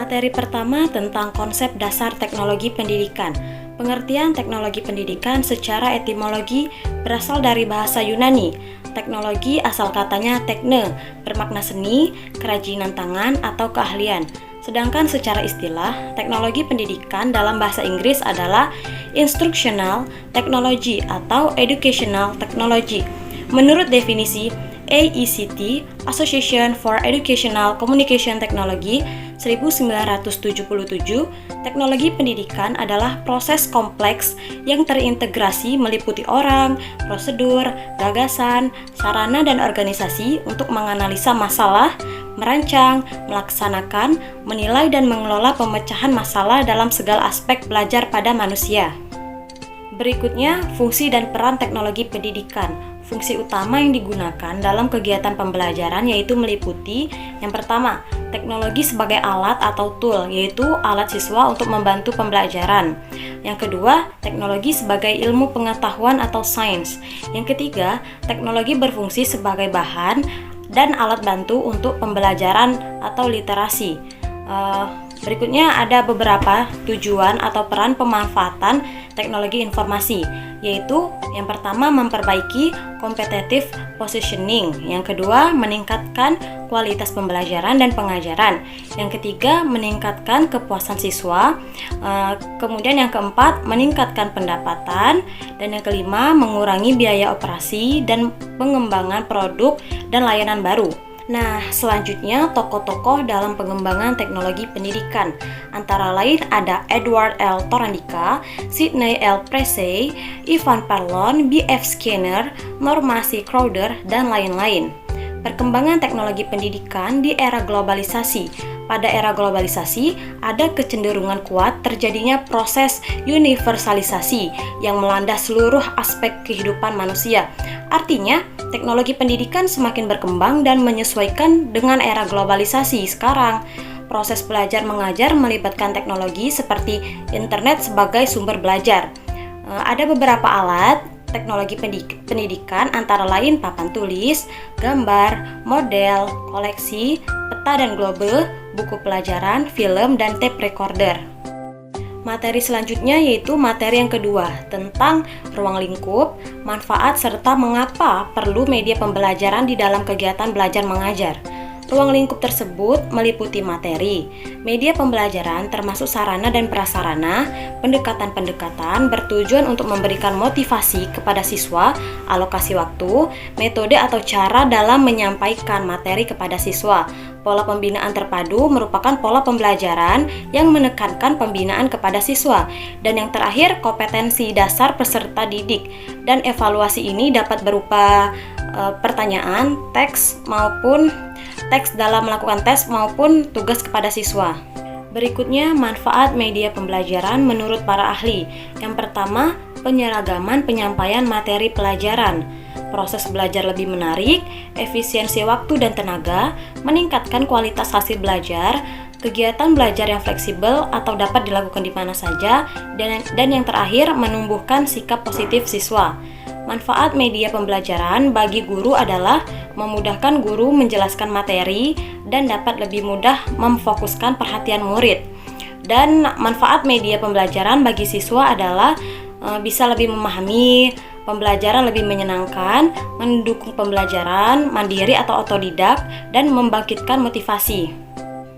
Materi pertama tentang konsep dasar teknologi pendidikan. Pengertian teknologi pendidikan secara etimologi berasal dari bahasa Yunani. Teknologi asal katanya tekne, bermakna seni, kerajinan tangan, atau keahlian. Sedangkan secara istilah, teknologi pendidikan dalam bahasa Inggris adalah instructional technology atau educational technology. Menurut definisi AECT, Association for Educational Communication Technology, 1977, teknologi pendidikan adalah proses kompleks yang terintegrasi meliputi orang, prosedur, gagasan, sarana dan organisasi untuk menganalisa masalah, merancang, melaksanakan, menilai dan mengelola pemecahan masalah dalam segala aspek belajar pada manusia. Berikutnya, fungsi dan peran teknologi pendidikan. Fungsi utama yang digunakan dalam kegiatan pembelajaran yaitu meliputi yang pertama, teknologi sebagai alat atau tool, yaitu alat siswa untuk membantu pembelajaran. Yang kedua, teknologi sebagai ilmu pengetahuan atau sains. Yang ketiga, teknologi berfungsi sebagai bahan dan alat bantu untuk pembelajaran atau literasi. Berikutnya ada beberapa tujuan atau peran pemanfaatan teknologi informasi, yaitu yang pertama memperbaiki competitive positioning, yang kedua meningkatkan kualitas pembelajaran dan pengajaran, yang ketiga meningkatkan kepuasan siswa, kemudian yang keempat meningkatkan pendapatan, dan yang kelima mengurangi biaya operasi dan pengembangan produk dan layanan baru. Nah, selanjutnya tokoh-tokoh dalam pengembangan teknologi pendidikan. Antara lain ada Edward L. Torandika, Sidney L. Presley, Ivan Perlon, B.F. Skinner, Norma C. Crowder, dan lain-lain. Perkembangan teknologi pendidikan di era globalisasi. Pada era globalisasi, ada kecenderungan kuat terjadinya proses universalisasi yang melanda seluruh aspek kehidupan manusia. Artinya, teknologi pendidikan semakin berkembang dan menyesuaikan dengan era globalisasi sekarang. Proses belajar mengajar melibatkan teknologi seperti internet sebagai sumber belajar. Ada beberapa alat teknologi pendidikan antara lain papan tulis, gambar, model, koleksi, peta dan globe, buku pelajaran, film, dan tape recorder. Materi selanjutnya yaitu materi yang kedua tentang ruang lingkup, manfaat, serta mengapa perlu media pembelajaran di dalam kegiatan belajar mengajar. Ruang lingkup tersebut meliputi materi, media pembelajaran termasuk sarana dan prasarana, pendekatan-pendekatan bertujuan untuk memberikan motivasi kepada siswa, alokasi waktu, metode atau cara dalam menyampaikan materi kepada siswa. Pola pembinaan terpadu merupakan pola pembelajaran yang menekankan pembinaan kepada siswa. Dan yang terakhir, kompetensi dasar peserta didik. Dan evaluasi ini dapat berupa pertanyaan, teks dalam melakukan tes maupun tugas kepada siswa. Berikutnya, manfaat media pembelajaran menurut para ahli. Yang pertama, penyeragaman penyampaian materi pelajaran. Proses belajar lebih menarik, efisiensi waktu dan tenaga, meningkatkan kualitas hasil belajar, kegiatan belajar yang fleksibel atau dapat dilakukan di mana saja, dan yang terakhir, menumbuhkan sikap positif siswa. Manfaat media pembelajaran bagi guru adalah memudahkan guru menjelaskan materi dan dapat lebih mudah memfokuskan perhatian murid. Dan manfaat media pembelajaran bagi siswa adalah bisa lebih memahami, pembelajaran lebih menyenangkan, mendukung pembelajaran mandiri atau otodidak, dan membangkitkan motivasi.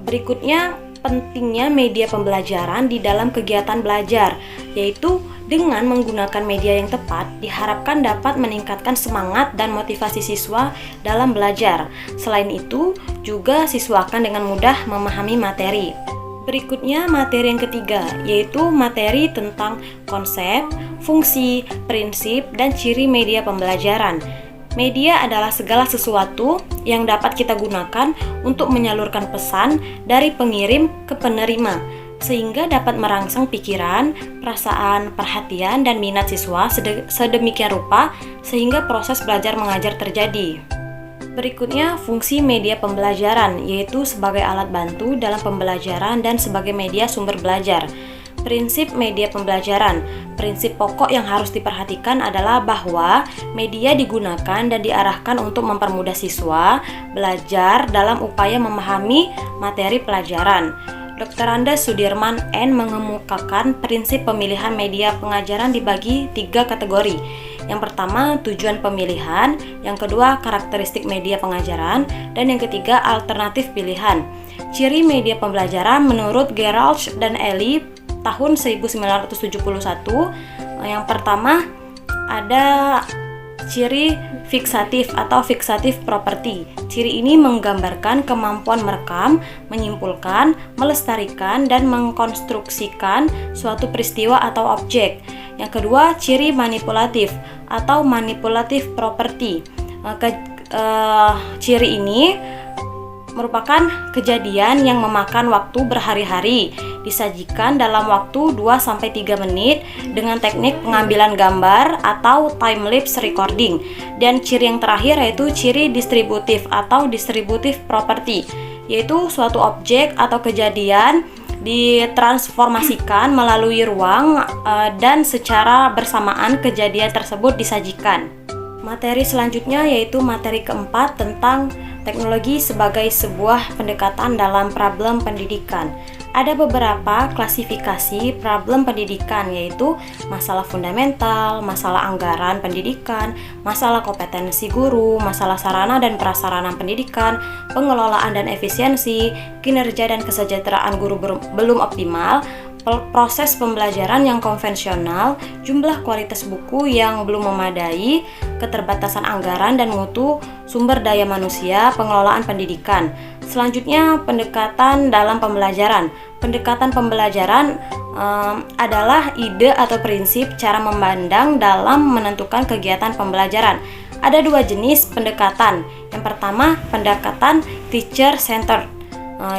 Berikutnya, pentingnya media pembelajaran di dalam kegiatan belajar, yaitu dengan menggunakan media yang tepat, diharapkan dapat meningkatkan semangat dan motivasi siswa dalam belajar. Selain itu, juga siswa akan dengan mudah memahami materi. Berikutnya, materi yang ketiga, yaitu materi tentang konsep, fungsi, prinsip, dan ciri media pembelajaran. Media adalah segala sesuatu yang dapat kita gunakan untuk menyalurkan pesan dari pengirim ke penerima, sehingga dapat merangsang pikiran, perasaan, perhatian, dan minat siswa sedemikian rupa sehingga proses belajar mengajar terjadi. Berikutnya, fungsi media pembelajaran, yaitu sebagai alat bantu dalam pembelajaran dan sebagai media sumber belajar. Prinsip media pembelajaran. Prinsip pokok yang harus diperhatikan adalah bahwa media digunakan dan diarahkan untuk mempermudah siswa belajar dalam upaya memahami materi pelajaran. Dr. Andes Sudirman N. mengemukakan prinsip pemilihan media pengajaran dibagi 3 kategori. Yang pertama, tujuan pemilihan, yang kedua, karakteristik media pengajaran, dan yang ketiga, alternatif pilihan. Ciri media pembelajaran menurut Geralch dan Ely tahun 1971. Yang pertama, ada ciri fiksatif atau fiksatif property. Ciri ini menggambarkan kemampuan merekam, menyimpulkan, melestarikan, dan mengkonstruksikan suatu peristiwa atau objek. Yang kedua, ciri manipulatif atau manipulative property. Ciri ini merupakan kejadian yang memakan waktu berhari-hari, disajikan dalam waktu 2-3 menit dengan teknik pengambilan gambar atau time-lapse recording. Dan ciri yang terakhir yaitu ciri distributif atau distributive property, yaitu suatu objek atau kejadian ditransformasikan melalui ruang dan secara bersamaan kejadian tersebut disajikan. Materi selanjutnya yaitu materi keempat tentang teknologi sebagai sebuah pendekatan dalam problem pendidikan. Ada beberapa klasifikasi problem pendidikan, yaitu masalah fundamental, masalah anggaran pendidikan, masalah kompetensi guru, masalah sarana dan prasarana pendidikan, pengelolaan dan efisiensi, kinerja dan kesejahteraan guru belum optimal, proses pembelajaran yang konvensional, jumlah kualitas buku yang belum memadai, keterbatasan anggaran dan mutu sumber daya manusia, pengelolaan pendidikan. Selanjutnya, pendekatan dalam pembelajaran. Pendekatan pembelajaran adalah ide atau prinsip cara memandang dalam menentukan kegiatan pembelajaran. Ada 2 jenis pendekatan. Yang pertama, pendekatan teacher-centered,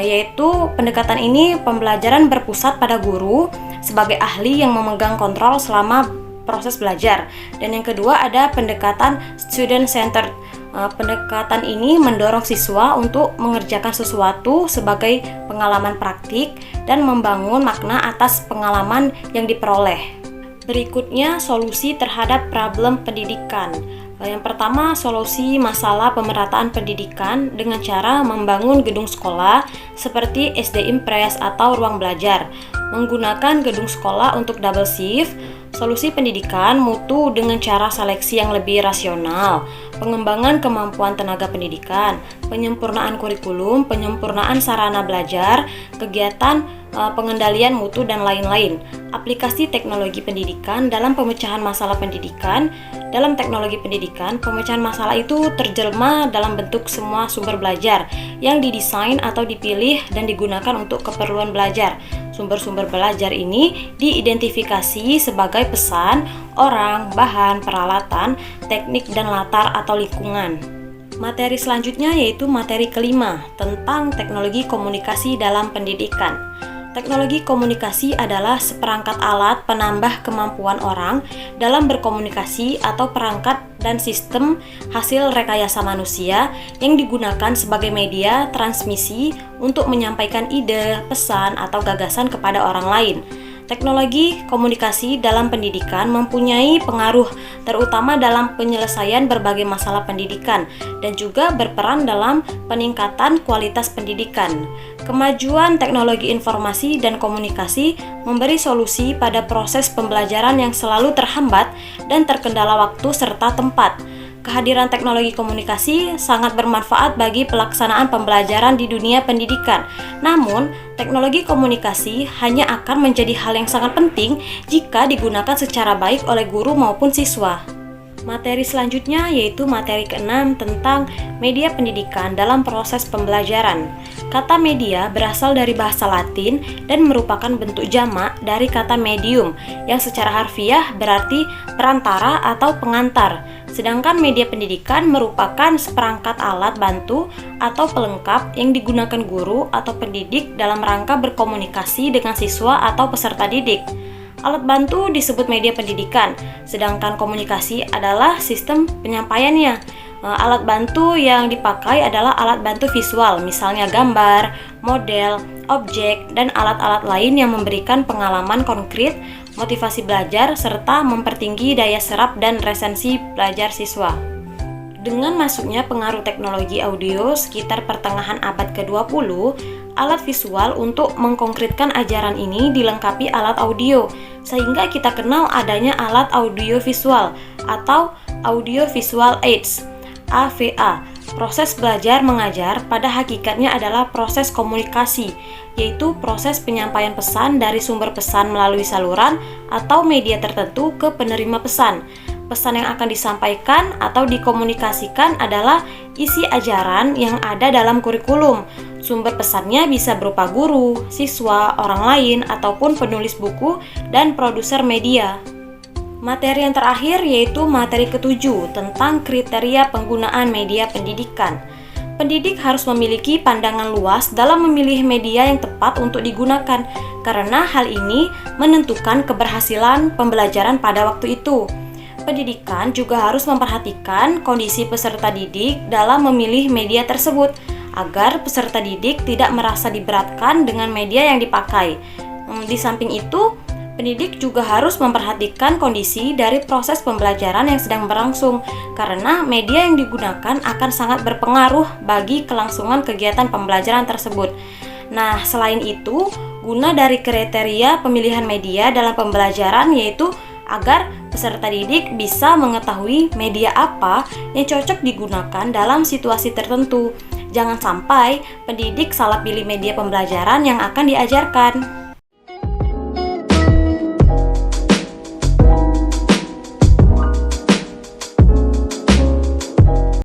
yaitu pendekatan ini pembelajaran berpusat pada guru sebagai ahli yang memegang kontrol selama proses belajar. Dan yang kedua ada pendekatan student-centered. Pendekatan ini mendorong siswa untuk mengerjakan sesuatu sebagai pengalaman praktik dan membangun makna atas pengalaman yang diperoleh. Berikutnya, solusi terhadap problem pendidikan. Yang pertama, solusi masalah pemerataan pendidikan dengan cara membangun gedung sekolah seperti SD Impres atau ruang belajar, menggunakan gedung sekolah untuk double shift, solusi pendidikan mutu dengan cara seleksi yang lebih rasional, pengembangan kemampuan tenaga pendidikan, penyempurnaan kurikulum, penyempurnaan sarana belajar, kegiatan pengendalian mutu dan lain-lain. Aplikasi teknologi pendidikan dalam pemecahan masalah pendidikan. Dalam teknologi pendidikan, pemecahan masalah itu terjelma dalam bentuk semua sumber belajar yang didesain atau dipilih dan digunakan untuk keperluan belajar. Sumber-sumber belajar ini diidentifikasi sebagai pesan, orang, bahan, peralatan, teknik, dan latar atau lingkungan. Materi selanjutnya yaitu materi kelima tentang teknologi komunikasi dalam pendidikan. Teknologi komunikasi adalah seperangkat alat penambah kemampuan orang dalam berkomunikasi atau perangkat dan sistem hasil rekayasa manusia yang digunakan sebagai media transmisi untuk menyampaikan ide, pesan, atau gagasan kepada orang lain. Teknologi komunikasi dalam pendidikan mempunyai pengaruh terutama dalam penyelesaian berbagai masalah pendidikan dan juga berperan dalam peningkatan kualitas pendidikan. Kemajuan teknologi informasi dan komunikasi memberi solusi pada proses pembelajaran yang selalu terhambat dan terkendala waktu serta tempat. Kehadiran teknologi komunikasi sangat bermanfaat bagi pelaksanaan pembelajaran di dunia pendidikan. Namun, teknologi komunikasi hanya akan menjadi hal yang sangat penting jika digunakan secara baik oleh guru maupun siswa. Materi selanjutnya yaitu materi ke-6 tentang media pendidikan dalam proses pembelajaran. Kata media berasal dari bahasa Latin dan merupakan bentuk jamak dari kata medium yang secara harfiah berarti perantara atau pengantar. Sedangkan media pendidikan merupakan seperangkat alat bantu atau pelengkap yang digunakan guru atau pendidik dalam rangka berkomunikasi dengan siswa atau peserta didik. Alat bantu disebut media pendidikan, sedangkan komunikasi adalah sistem penyampaiannya. Alat bantu yang dipakai adalah alat bantu visual, misalnya gambar, model, objek, dan alat-alat lain yang memberikan pengalaman konkret, motivasi belajar, serta mempertinggi daya serap dan retensi belajar siswa. Dengan masuknya pengaruh teknologi audio sekitar pertengahan abad ke-20, Alat visual untuk mengkonkretkan ajaran ini dilengkapi alat audio, sehingga kita kenal adanya alat audio visual atau Audio Visual Aids, AVA. Proses belajar mengajar pada hakikatnya adalah proses komunikasi, yaitu proses penyampaian pesan dari sumber pesan melalui saluran atau media tertentu ke penerima pesan. Pesan yang akan disampaikan atau dikomunikasikan adalah isi ajaran yang ada dalam kurikulum. Sumber pesannya bisa berupa guru, siswa, orang lain, ataupun penulis buku dan produser media. Materi yang terakhir yaitu materi ketujuh tentang kriteria penggunaan media pendidikan. Pendidik harus memiliki pandangan luas dalam memilih media yang tepat untuk digunakan, karena hal ini menentukan keberhasilan pembelajaran pada waktu itu. Pendidikan juga harus memperhatikan kondisi peserta didik dalam memilih media tersebut, agar peserta didik tidak merasa diberatkan dengan media yang dipakai. Di samping itu, pendidik juga harus memperhatikan kondisi dari proses pembelajaran yang sedang berlangsung, karena media yang digunakan akan sangat berpengaruh bagi kelangsungan kegiatan pembelajaran tersebut. Nah, selain itu, guna dari kriteria pemilihan media dalam pembelajaran yaitu agar peserta didik bisa mengetahui media apa yang cocok digunakan dalam situasi tertentu. Jangan sampai pendidik salah pilih media pembelajaran yang akan diajarkan.